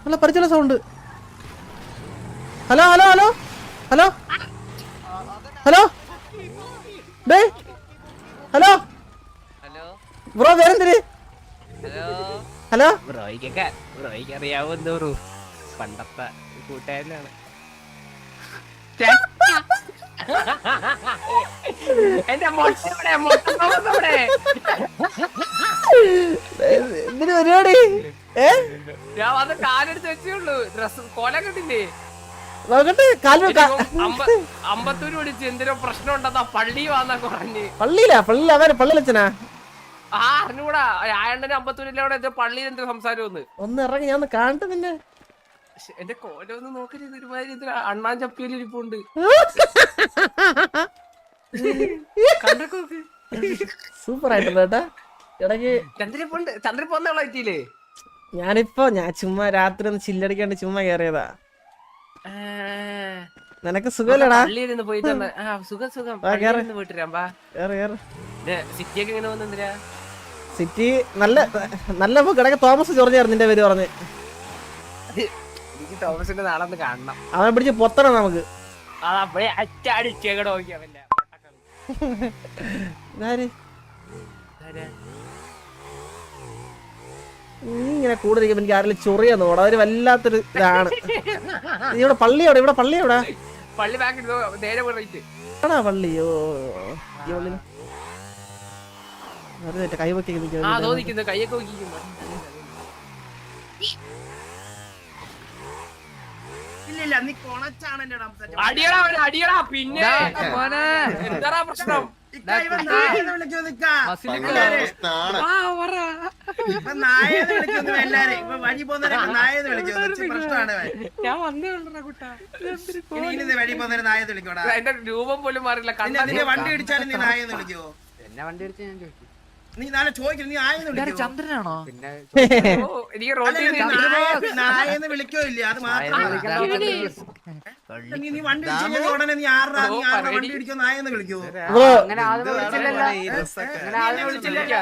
നല്ല പരിചയ sound. Hello hello hello hello hello ഡേ ഹലോ ബ്രോ വേറെന്തിന്? ഹലോ ബ്രോയ്ക്ക് അറിയാവോ എന്തോ പണ്ടത്തെ കൂട്ടുകാരനാണ്. എന്റെ എന്തിന് പരിപാടി? ഞാൻ വന്ന് കാലെടുത്ത് വെച്ചേയുള്ളൂ. ഡ്രസ് കോല കണ്ടില്ലേ? നോക്കട്ടെ. അമ്പത്തൂര് വിളിച്ച് എന്തിനോ പ്രശ്നം ഉണ്ടെന്നാ പള്ളി വന്നാ കുറഞ്ഞ്. പള്ളിയിലച്ഛനാ? ആ അറിഞ്ഞൂടാ. ആയണ്ടന് അമ്പത്തൂരിലൂടെ പള്ളിയിൽ എന്തോ സംസാരം ഒന്ന് ഇറങ്ങി ഞാൻ കാണട്ടെ നിന്നെ. എന്റെ കോല ഒന്ന് നോക്കരുത്. ഒരുമാതിരി അണ്ണാൻ ചപ്പിയിൽ ഇരിപ്പുണ്ട്. സൂപ്പർ ആയിട്ടുണ്ട് കേട്ടാ. ഇടയ്ക്ക് ചന്ദ്രൻ പോന്നവളെ പറ്റിയില്ലേ? ഞാൻ ചുമ്മാ രാത്രി ഒന്ന് ചില്ലടിക്കാണ്ട് ചുമ്മാ കേറിയതാ. നിനക്ക് സുഖല്ലടാ? സിറ്റിയൊക്കെ എങ്ങനെ വന്നെന്തിരാ? സിറ്റി നല്ല കിടക്ക. തോമസ് ജോർജ് നിന്റെ പേര് പറഞ്ഞ്. എനിക്ക് തോമസിന്റെ നാളെ കാണണം. അവനെ പിടിച്ച് പൊത്തണം നമുക്ക്. നീ ഇങ്ങനെ കൂടുതൽ എനിക്ക് ആരെങ്കിലും ചൊറിയാന്ന് തോടാ. ഒരു വല്ലാത്തൊരു ഇതാണ്. ഇവിടെ പള്ളി എവിടെ? ഇവിടെ പള്ളി എവിടെ? പള്ളി ആണോ പള്ളിയോ? കൈവക്കി അടിയടാ പിന്നെ എന്താ പ്രശ്നം? ഞാൻ വന്നേ കുട്ടാ. എന്റെ രൂപം പോലും മാറില്ല. വണ്ടി ഇടിച്ചാലും നീ നായെന്ന് വിളിക്കോ? എന്നെ വണ്ടി ഇടിച്ച് ഞാൻ ചോദിക്കും. നീ നാളെ ചോദിക്കണം നീ ആയെന്ന് വിളിക്കോ? ചന്ദ്രനാണോ? പിന്നെ നായെന്ന് വിളിക്കോ ഇല്ല? അത് മാത്രം നീ വണ്ടി ഇടിച്ചു ഉടനെ നീ ആറാ വണ്ടി ഇടിക്കോ നായെന്ന് വിളിക്കോ? അങ്ങനെ ആദ്യം വിളിച്ചില്ലല്ലോ.